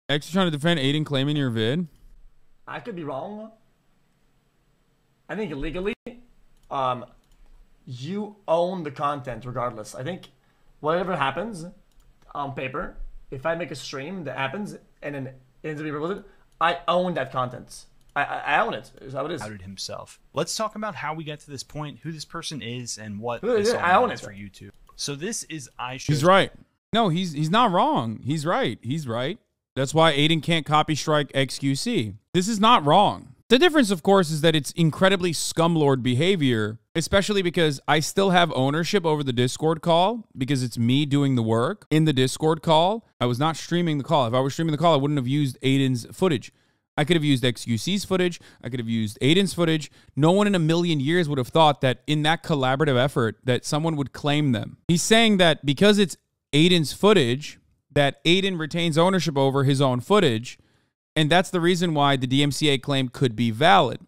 X is trying to defend Adin claiming your vid. I could be wrong. I think legally, you own the content regardless. I think whatever happens on paper, if I make a stream that happens and then it ends up being posted, I own that content. I own it. Is how it is. Outed himself. Let's talk about how we got to this point, who this person is, and what this all means for YouTube. So this is iShow's. He's right. No, he's not wrong. He's right. He's right. That's why Adin can't copy strike xQc. This is not wrong. The difference, of course, is that it's incredibly scumlord behavior, especially because I still have ownership over the Discord call because it's me doing the work in the Discord call. I was not streaming the call. If I were streaming the call, I wouldn't have used Adin's footage. I could have used xQc's footage. I could have used Adin's footage. No one in a million years would have thought that in that collaborative effort that someone would claim them. He's saying that because it's Adin's footage, that Adin retains ownership over his own footage, and that's the reason why the DMCA claim could be valid.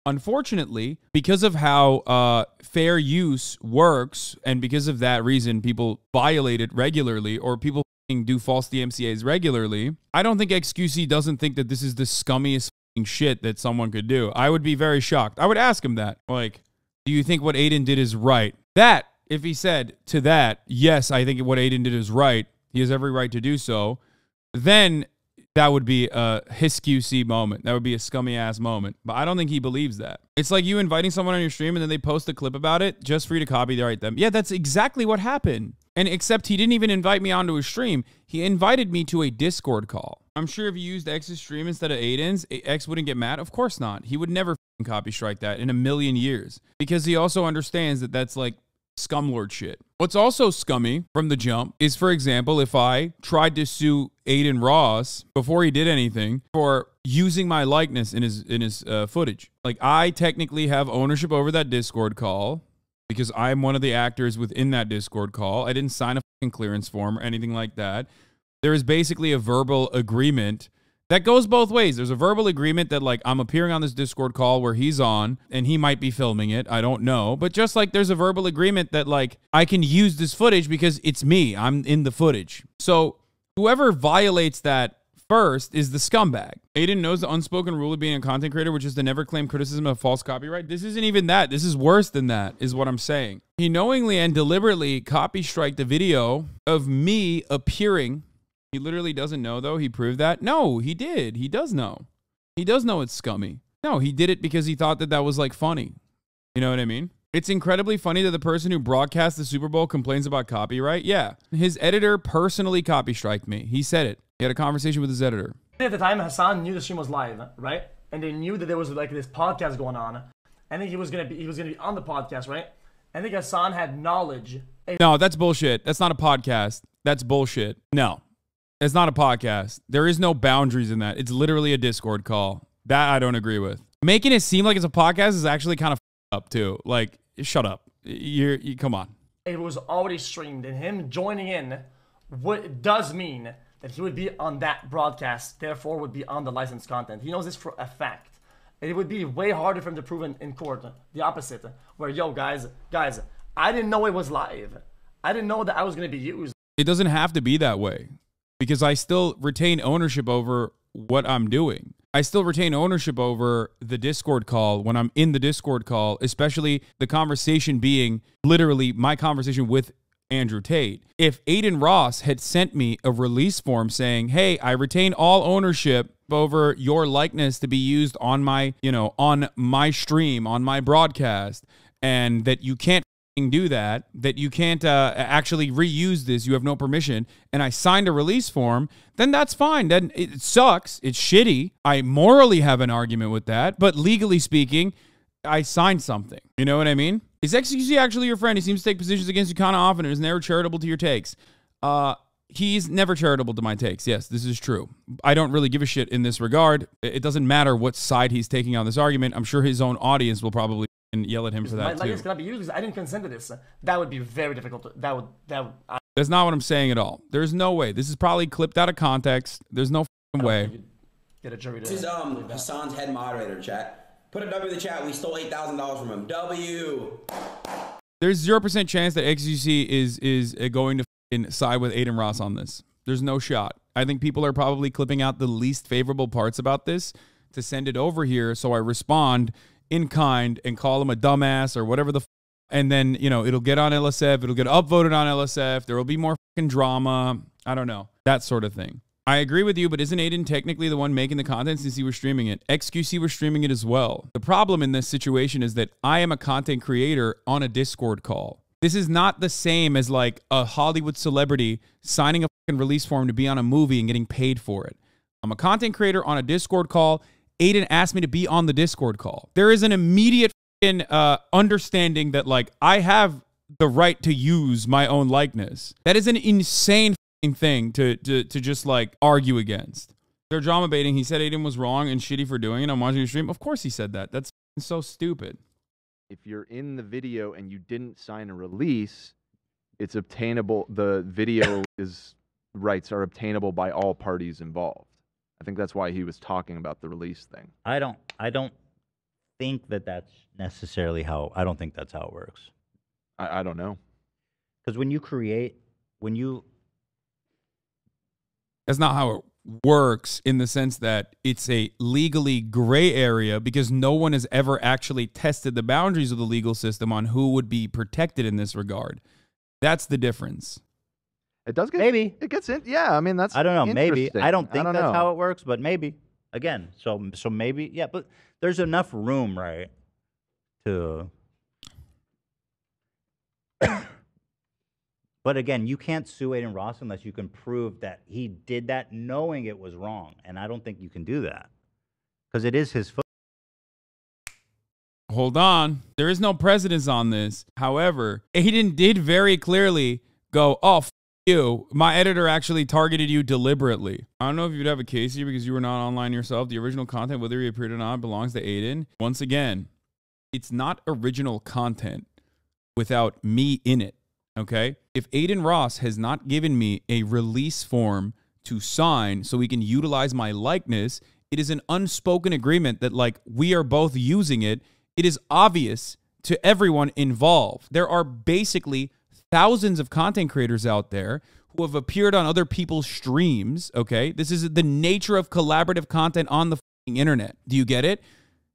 Unfortunately, because of how fair use works, and because of that reason people violate it regularly, or people do false DMCAs regularly, I don't think xQc doesn't think that this is the scummiest shit that someone could do. I would be very shocked. I would ask him that. Like, do you think what Adin did is right? That, if he said to that, yes, I think what Adin did is right, he has every right to do so, then that would be a HisQC moment. That would be a scummy ass moment. But I don't think he believes that. It's like you inviting someone on your stream and then they post a clip about it just for you to copyright them. Yeah, that's exactly what happened. And except he didn't even invite me onto his stream. He invited me to a Discord call. I'm sure if you used X's stream instead of Adin's, X wouldn't get mad. Of course not. He would never copy strike that in a million years. Because he also understands that that's like scumlord shit. What's also scummy from the jump is, for example, if I tried to sue Adin Ross before he did anything for using my likeness in his footage. Like, I technically have ownership over that Discord call because I'm one of the actors within that Discord call. I didn't sign a fucking clearance form or anything like that. There is basically a verbal agreement that goes both ways. There's a verbal agreement that, like, I'm appearing on this Discord call where he's on, and he might be filming it. I don't know. But just like there's a verbal agreement that, like, I can use this footage because it's me. I'm in the footage. So whoever violates that first is the scumbag. Adin knows the unspoken rule of being a content creator, which is to never claim criticism of false copyright. This isn't even that. This is worse than that, is what I'm saying. He knowingly and deliberately copy striked the video of me appearing. He literally doesn't know, though. He proved that. No, he did. He does know. He does know it's scummy. No, he did it because he thought that that was, like, funny. You know what I mean? It's incredibly funny that the person who broadcast the Super Bowl complains about copyright. Yeah. His editor personally copy striked me. He said it. He had a conversation with his editor. At the time, Hasan knew the stream was live, right? And they knew that there was, like, this podcast going on. I think he was gonna be on the podcast, right? I think Hasan had knowledge. No, that's bullshit. That's not a podcast. That's bullshit. No. It's not a podcast. There is no boundaries in that. It's literally a Discord call. That I don't agree with. Making it seem like it's a podcast is actually kind of up too. Like, shut up. You come on. It was already streamed, and him joining in does mean that he would be on that broadcast, therefore would be on the licensed content. He knows this for a fact. It would be way harder for him to prove in court the opposite, where, yo, guys, I didn't know it was live. I didn't know that I was going to be used. It doesn't have to be that way. Because I still retain ownership over what I'm doing. I still retain ownership over the Discord call when I'm in the Discord call, especially the conversation being literally my conversation with Andrew Tate. If Adin Ross had sent me a release form saying, hey, I retain all ownership over your likeness to be used on my, on my stream, on my broadcast, and that you can't do that you can't actually reuse this, you have no permission, and I signed a release form, then that's fine. Then it sucks. It's shitty. I morally have an argument with that, but legally speaking, I signed something. You know what I mean? Is xQc actually your friend? He seems to take positions against you kind of often and is never charitable to your takes. He's never charitable to my takes. Yes, this is true. I don't really give a shit in this regard. It doesn't matter what side he's taking on this argument. I'm sure his own audience will probably yell at him for that too. My likeness cannot be used because I didn't consent to this. That would be very difficult. That's not what I'm saying at all. There's no way. This is probably clipped out of context. There's no way. Get a jury to. This is Hasan's head moderator, chat. Put a W in the chat. We stole $8,000 from him. W. There's 0% chance that xQc is going to side with Adin Ross on this. There's no shot. I think people are probably clipping out the least favorable parts about this to send it over here. So I respond in kind and call him a dumbass or whatever the and then, you know, it'll get on LSF. It'll get upvoted on LSF. There will be more fucking drama. I don't know. That sort of thing. I agree with you, but isn't Adin technically the one making the content since he was streaming it? xQc was streaming it as well. The problem in this situation is that I am a content creator on a Discord call. This is not the same as like a Hollywood celebrity signing a fucking release form to be on a movie and getting paid for it. I'm a content creator on a Discord call. Adin asked me to be on the Discord call. There is an immediate understanding that like I have the right to use my own likeness. That is an insane thing to just like argue against. They're drama baiting. He said Adin was wrong and shitty for doing it. I'm watching your stream. Of course he said that. That's so stupid. If you're in the video and you didn't sign a release, it's obtainable. The video rights are obtainable by all parties involved. I think that's why he was talking about the release thing. I don't think that that's necessarily how. I don't think that's how it works. I don't know. Because that's not how it works in the sense that it's a legally gray area because no one has ever actually tested the boundaries of the legal system on who would be protected in this regard. That's the difference. It does get maybe it gets in. Yeah, I mean that's I don't know. Maybe I don't think that's know. how it works, but maybe again. So maybe yeah. But there's enough room, right? To but again, you can't sue Adin Ross unless you can prove that he did that knowing it was wrong, and I don't think you can do that because it is his foot. Hold on, there is no precedence on this. However, Adin did very clearly go, "Oh, f you. My editor actually targeted you deliberately." I don't know if you'd have a case here because you were not online yourself. The original content, whether he appeared or not, belongs to Adin. Once again, it's not original content without me in it. Okay? If Adin Ross has not given me a release form to sign so we can utilize my likeness, it is an unspoken agreement that like we are both using it. It is obvious to everyone involved. There are basically thousands of content creators out there who have appeared on other people's streams, okay? This is the nature of collaborative content on the fucking internet. Do you get it?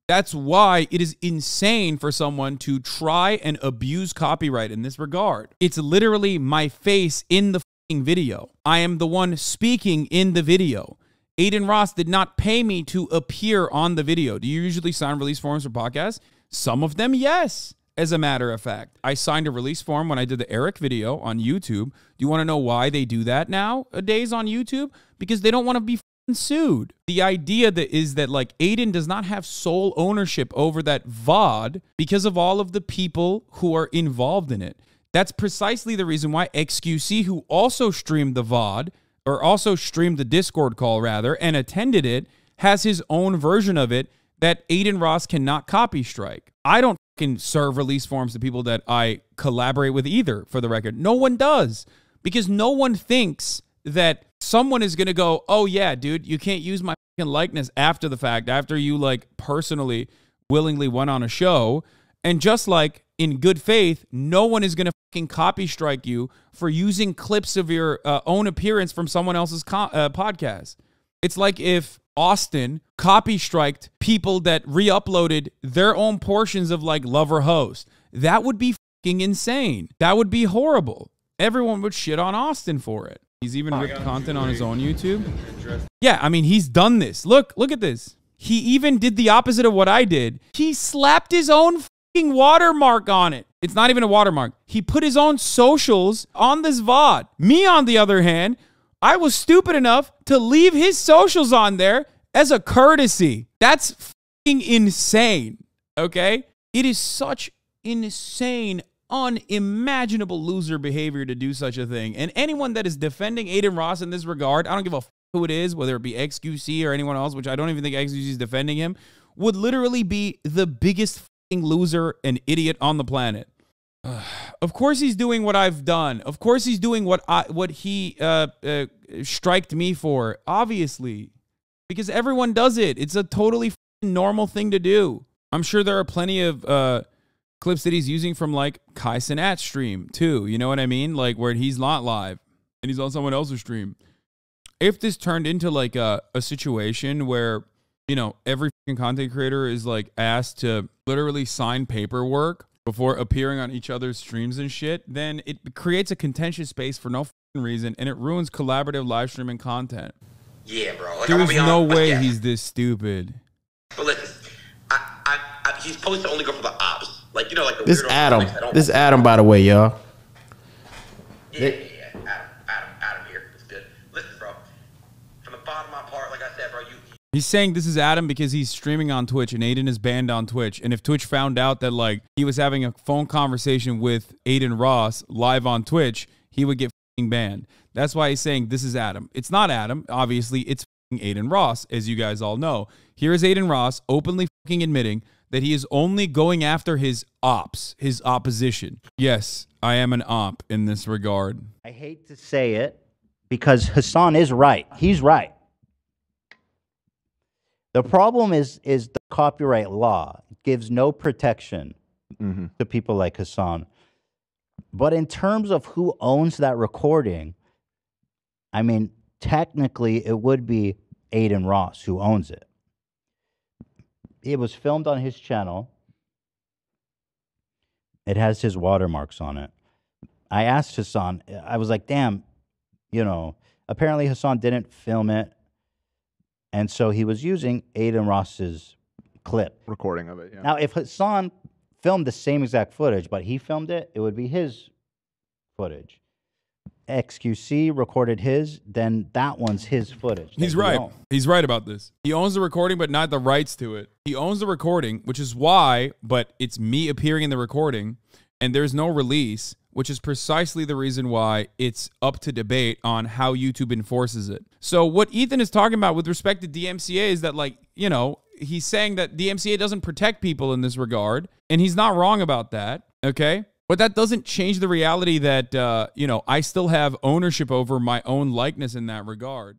That's why it is insane for someone to try and abuse copyright in this regard. It's literally my face in the fucking video. I am the one speaking in the video. Adin Ross did not pay me to appear on the video. Do you usually sign release forms for podcasts? Some of them, yes. As a matter of fact, I signed a release form when I did the Eric video on YouTube. Do you want to know why they do that nowadays on YouTube? Because they don't want to be sued. The idea that is that like Adin does not have sole ownership over that VOD because of all of the people who are involved in it. That's precisely the reason why xQc, who also streamed the VOD, or also streamed the Discord call rather, and attended it, has his own version of it that Adin Ross cannot copy strike. I don't fucking serve release forms to people that I collaborate with either, for the record. No one does. Because no one thinks that someone is going to go, oh yeah, dude, you can't use my fucking likeness after the fact, after you like personally, willingly went on a show. And just like in good faith, no one is going to fucking copy strike you for using clips of your own appearance from someone else's podcast. It's like if Austin copy striked people that re-uploaded their own portions of like Love or Host. That would be fucking insane. That would be horrible. Everyone would shit on Austin for it. He's even ripped content on his own YouTube. Yeah, I mean, he's done this. Look at this. He even did the opposite of what I did. He slapped his own fucking watermark on it. It's not even a watermark. He put his own socials on this VOD. Me, on the other hand, I was stupid enough to leave his socials on there as a courtesy. That's fucking insane, okay? It is such insane, unimaginable loser behavior to do such a thing. And anyone that is defending Adin Ross in this regard, I don't give a fuck who it is, whether it be xQc or anyone else, which I don't even think xQc is defending him, would literally be the biggest fucking loser and idiot on the planet. Of course he's doing what I've done. Of course he's doing what he striked me for, obviously. Because everyone does it. It's a totally normal thing to do. I'm sure there are plenty of clips that he's using from like Kai Cenat's stream too. You know what I mean? Like where he's not live and he's on someone else's stream. if this turned into like a situation where, you know, every fucking content creator is like asked to literally sign paperwork before appearing on each other's streams and shit, then it creates a contentious space for no fucking reason, and it ruins collaborative live streaming content. Yeah, bro. Like, There's no way he's this stupid. But listen, he's supposed to only go for the ops. Like, you know, like the This weirdo Adam. comics that This Adam, by the way, y'all. Yeah. Adam here. It's good. Listen, bro. From the bottom of my part, like I said, bro, He's saying this is Adam because he's streaming on Twitch and Adin is banned on Twitch. And if Twitch found out that like he was having a phone conversation with Adin Ross live on Twitch, he would get fucking banned. That's why he's saying this is Adam. It's not Adam. Obviously, it's fucking Adin Ross, as you guys all know. Here is Adin Ross openly fucking admitting that he is only going after his ops, his opposition. Yes, I am an op in this regard. I hate to say it because Hasan is right. He's right. The problem is the copyright law gives no protection to people like Hasan. But in terms of who owns that recording, I mean, technically it would be Adin Ross who owns it. It was filmed on his channel. It has his watermarks on it. I asked Hasan, I was like, damn, you know, apparently Hasan didn't film it. And so he was using Adin Ross's clip. Recording of it, yeah. Now, if Hasan filmed the same exact footage, but he filmed it, it would be his footage. xQc recorded his, then that one's his footage. He's right. He's right about this. He owns the recording, but not the rights to it. He owns the recording, which is why, but it's me appearing in the recording, and there's no release, which is precisely the reason why it's up to debate on how YouTube enforces it. So what Ethan is talking about with respect to DMCA is that, like, you know, he's saying that DMCA doesn't protect people in this regard, and he's not wrong about that, okay? But that doesn't change the reality that, you know, I still have ownership over my own likeness in that regard.